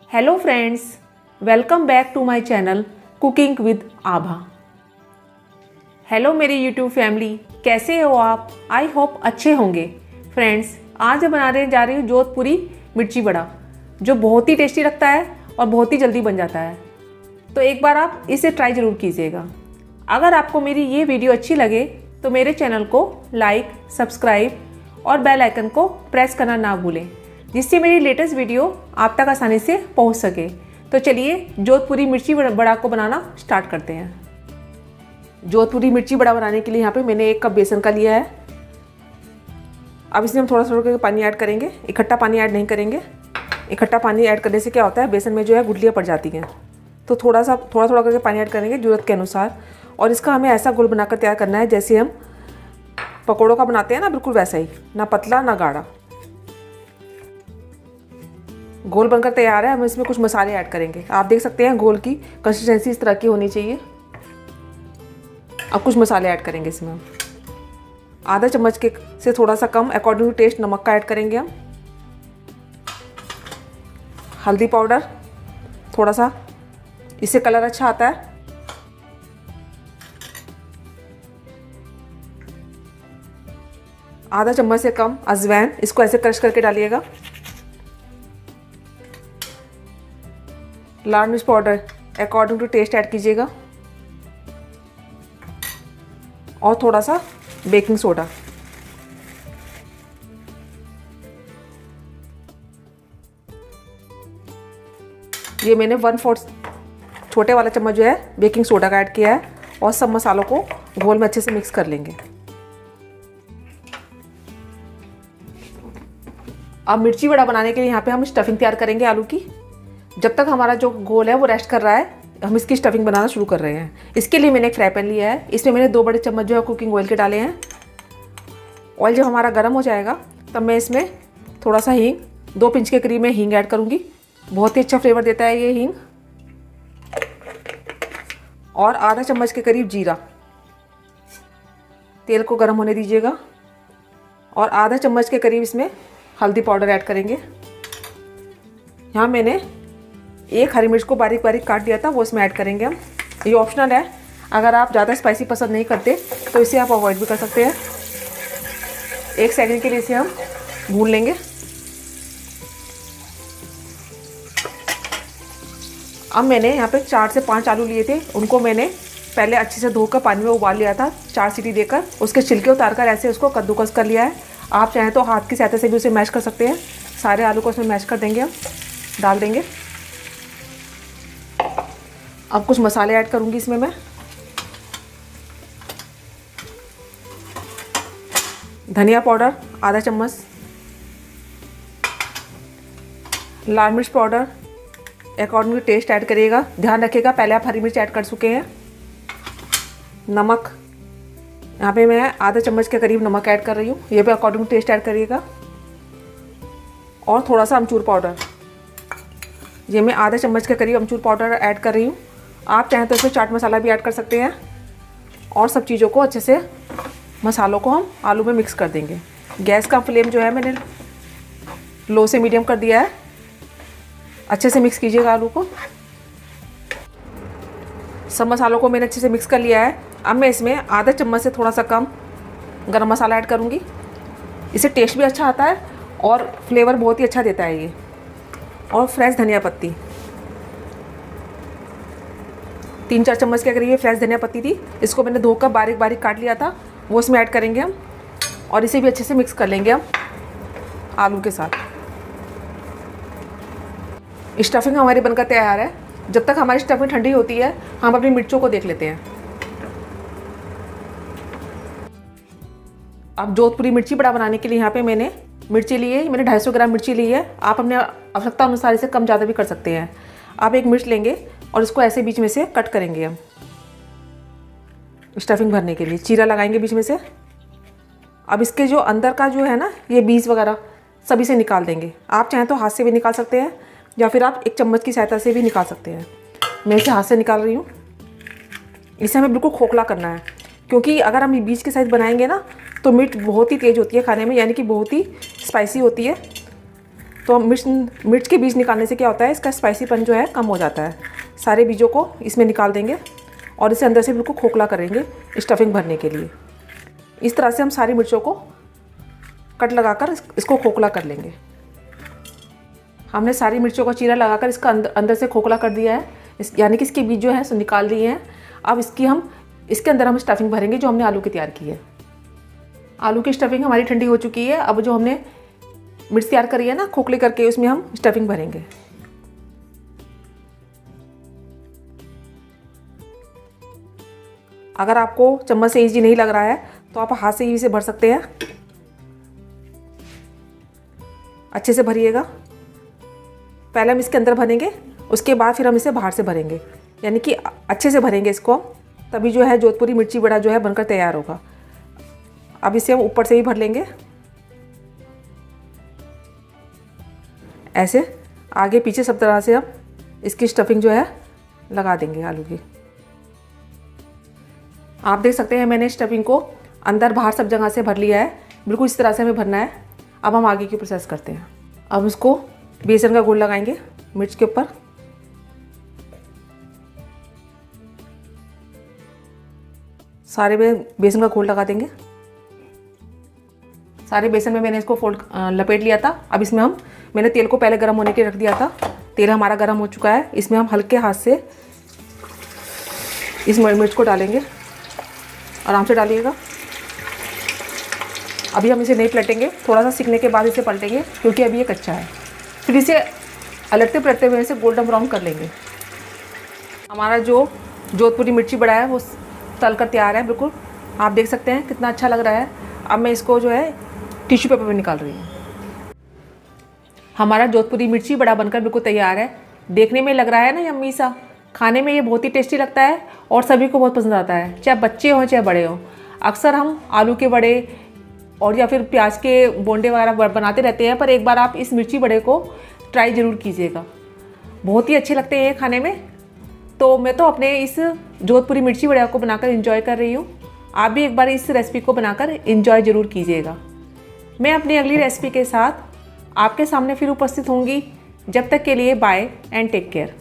Hello friends, welcome back to my channel cooking with Abha. Hello मेरी YouTube family, कैसे हो आप? आई होप अच्छे होंगे। फ्रेंड्स, आज मैं बनाने जा रही हूँ जोधपुरी मिर्ची बड़ा, जो बहुत ही टेस्टी लगता है और बहुत ही जल्दी बन जाता है। तो एक बार आप इसे ट्राई ज़रूर कीजिएगा। अगर आपको मेरी ये वीडियो अच्छी लगे तो मेरे चैनल को लाइक, सब्सक्राइब और बेल आइकन को प्रेस करना ना भूलें, जिससे मेरी लेटेस्ट वीडियो आप तक आसानी से पहुंच सके। तो चलिए जोधपुरी मिर्ची बड़ा को बनाना स्टार्ट करते हैं। जोधपुरी मिर्ची बड़ा बनाने के लिए यहाँ पे मैंने 1 कप बेसन का लिया है। अब इसमें हम थोड़ा थोड़ा करके पानी ऐड करेंगे, इकट्ठा पानी ऐड नहीं करेंगे। इकट्ठा पानी ऐड करने से क्या होता है, बेसन में जो है गुठलियाँ पड़ जाती हैं। तो थोड़ा थोड़ा करके पानी ऐड करेंगे ज़रूरत के अनुसार। और इसका हमें ऐसा घोल बनाकर तैयार करना है जैसे हम पकौड़ों का बनाते हैं ना, बिल्कुल वैसा ही, ना पतला ना गाढ़ा। घोल बनकर तैयार है। हम इसमें कुछ मसाले ऐड करेंगे। आप देख सकते हैं घोल की कंसिस्टेंसी इस तरह की होनी चाहिए। अब कुछ मसाले ऐड करेंगे इसमें। हम आधा चम्मच के से थोड़ा सा कम अकॉर्डिंग टू टेस्ट नमक का ऐड करेंगे हम। हल्दी पाउडर थोड़ा सा, इससे कलर अच्छा आता है। आधा चम्मच से कम अजवाइन, इसको ऐसे क्रश करके डालिएगा। लाल मिर्च powder according to taste add कीजिएगा। और थोड़ा सा बेकिंग सोडा। ये मैंने 1/4 छोटे वाला चम्मच जो है बेकिंग सोडा का ऐड किया है। और सब मसालों को घोल में अच्छे से मिक्स कर लेंगे। अब मिर्ची बड़ा बनाने के लिए यहाँ पे हम स्टफिंग तैयार करेंगे आलू की। जब तक हमारा जो घोल है वो रेस्ट कर रहा है, हम इसकी स्टफिंग बनाना शुरू कर रहे हैं। इसके लिए मैंने एक फ्राई पैन लिया है। इसमें मैंने 2 बड़े चम्मच जो है कुकिंग ऑयल के डाले हैं। ऑयल जब हमारा गर्म हो जाएगा तब मैं इसमें थोड़ा सा हींग, 2 पिंच के करीब में हींग ऐड करूँगी। बहुत ही अच्छा फ्लेवर देता है ये हींग। और आधा चम्मच के करीब जीरा। तेल को गर्म होने दीजिएगा। और आधा चम्मच के करीब इसमें हल्दी पाउडर ऐड करेंगे। यहाँ मैंने 1 हरी मिर्च को बारीक बारीक काट दिया था, वो इसमें ऐड करेंगे हम। ये ऑप्शनल है, अगर आप ज़्यादा स्पाइसी पसंद नहीं करते तो इसे आप अवॉइड भी कर सकते हैं। 1 सेकंड के लिए इसे हम भून लेंगे। अब मैंने यहाँ पे 4 से 5 आलू लिए थे। उनको मैंने पहले अच्छे से धोकर पानी में उबाल लिया था, 4 सीटी देकर। उसके छिलके उतार कर ऐसे उसको कद्दूकस कर लिया है। आप चाहें तो हाथ की सहायता से भी उसे मैश कर सकते हैं। सारे आलू को उसमें मैश कर देंगे, हम डाल देंगे। अब कुछ मसाले ऐड करूंगी इसमें मैं। धनिया पाउडर आधा चम्मच, लाल मिर्च powder according to taste add करिएगा। ध्यान रखिएगा पहले आप हरी मिर्च ऐड कर चुके हैं। नमक, यहाँ पे मैं आधा चम्मच के करीब नमक ऐड कर रही हूँ। ये भी अकॉर्डिंग टू टेस्ट ऐड करिएगा। और थोड़ा सा अमचूर पाउडर, ये मैं आधा चम्मच के करीब अमचूर पाउडर ऐड कर रही हूँ। आप चाहें तो इसमें चाट मसाला भी ऐड कर सकते हैं। और सब चीज़ों को अच्छे से, मसालों को हम आलू में मिक्स कर देंगे। गैस का फ्लेम जो है मैंने लो से मीडियम कर दिया है। अच्छे से मिक्स कीजिएगा आलू को। सब मसालों को मैंने अच्छे से मिक्स कर लिया है। अब मैं इसमें आधा चम्मच से थोड़ा सा कम गरम मसाला ऐड करूँगी। इससे टेस्ट भी अच्छा आता है और फ्लेवर बहुत ही अच्छा देता है ये। और फ्रेश धनिया पत्ती 3-4 चम्मच के करीब ये फ्रेश धनिया पत्ती थी। इसको मैंने धोकर बारीक बारीक काट लिया था, वो इसमें ऐड करेंगे हम। और इसे भी अच्छे से मिक्स कर लेंगे हम आलू के साथ। स्टफिंग हमारी बनकर तैयार है। जब तक हमारी स्टफिंग ठंडी होती है हम अपनी मिर्चों को देख लेते हैं। अब जोधपुरी मिर्ची बड़ा बनाने के लिए यहाँ पे मैंने मिर्ची ली है। मैंने 250 ग्राम मिर्ची ली है। आप अपने आवश्यकता अनुसार इसे कम ज़्यादा भी कर सकते हैं। आप 1 मिर्च लेंगे और इसको ऐसे बीच में से कट करेंगे हम स्टफिंग भरने के लिए। चीरा लगाएंगे बीच में से। अब इसके जो अंदर का जो है ना, ये बीज वगैरह सभी से निकाल देंगे। आप चाहें तो हाथ से भी निकाल सकते हैं या फिर आप 1 चम्मच की सहायता से भी निकाल सकते हैं। मैं इसे हाथ से निकाल रही हूँ। इसे हमें बिल्कुल खोखला करना है, क्योंकि अगर हम बीज के साथ बनाएंगे ना तो मिर्च बहुत ही तेज़ होती है खाने में, यानी कि बहुत ही स्पाइसी होती है। तो मिर्च के बीज निकालने से क्या होता है, इसका स्पाइसीपन जो है कम हो जाता है। सारे बीजों को इसमें निकाल देंगे और इसे अंदर से बिल्कुल खोखला करेंगे स्टफिंग भरने के लिए। इस तरह से हम सारी मिर्चों को कट लगाकर इसको खोखला कर लेंगे। हमने सारी मिर्चों को चीरा लगाकर इसका अंदर से खोखला कर दिया है, यानी कि इसके बीज जो है सो निकाल दिए हैं। अब इसके अंदर हम स्टफिंग भरेंगे जो हमने आलू की तैयार की है। आलू की स्टफिंग हमारी ठंडी हो चुकी है। अब जो हमने मिर्च तैयार करी है ना खोखले करके, उसमें हम स्टफिंग भरेंगे। अगर आपको चम्मच से इजी नहीं लग रहा है तो आप हाथ से ही इसे भर सकते हैं। अच्छे से भरिएगा। पहले हम इसके अंदर भरेंगे, उसके बाद फिर हम इसे बाहर से भरेंगे, यानी कि अच्छे से भरेंगे इसको हम, तभी जो है जोधपुरी मिर्ची बड़ा जो है बनकर तैयार होगा। अब इसे हम ऊपर से ही भर लेंगे, ऐसे आगे पीछे सब तरह से हम इसकी स्टफिंग जो है लगा देंगे आलू की। आप देख सकते हैं मैंने स्टफिंग को अंदर बाहर सब जगह से भर लिया है। बिल्कुल इस तरह से हमें भरना है। अब हम आगे की प्रोसेस करते हैं। अब इसको बेसन का घोल लगाएंगे मिर्च के ऊपर। सारे में बेसन का घोल लगा देंगे। सारे बेसन में मैंने इसको लपेट लिया था। अब इसमें मैंने तेल को पहले गर्म होने के रख दिया था। तेल हमारा गर्म हो चुका है। इसमें हम हल्के हाथ से इस मिर्च को डालेंगे। आराम से डालिएगा। अभी हम इसे नहीं पलटेंगे, थोड़ा सा सीखने के बाद इसे पलटेंगे क्योंकि अभी ये कच्चा है। फिर इसे अलटते पलटते हुए इसे गोल्डन ब्राउन कर लेंगे। हमारा जो जोधपुरी मिर्ची बड़ा है वो तल कर तैयार है। बिल्कुल आप देख सकते हैं कितना अच्छा लग रहा है। अब मैं इसको जो है टिश्यू पेपर में निकाल रही हूँ। हमारा जोधपुरी मिर्ची बड़ा बनकर बिल्कुल तैयार है। देखने में लग रहा है ना यम्मी सा, खाने में ये बहुत ही टेस्टी लगता है और सभी को बहुत पसंद आता है, चाहे बच्चे हों चाहे बड़े हों। अक्सर हम आलू के बड़े और या फिर प्याज के बोंडे वगैरह बनाते रहते हैं, पर एक बार आप इस मिर्ची बड़े को ट्राई ज़रूर कीजिएगा। बहुत ही अच्छे लगते हैं ये खाने में। तो मैं तो अपने इस जोधपुरी मिर्ची बड़े को बनाकर एंजॉय कर रही हूँ। आप भी एक बार इस रेसिपी को बनाकर एंजॉय ज़रूर कीजिएगा। मैं अपनी अगली रेसिपी के साथ आपके सामने फिर उपस्थित होंगी। जब तक के लिए बाय एंड टेक केयर।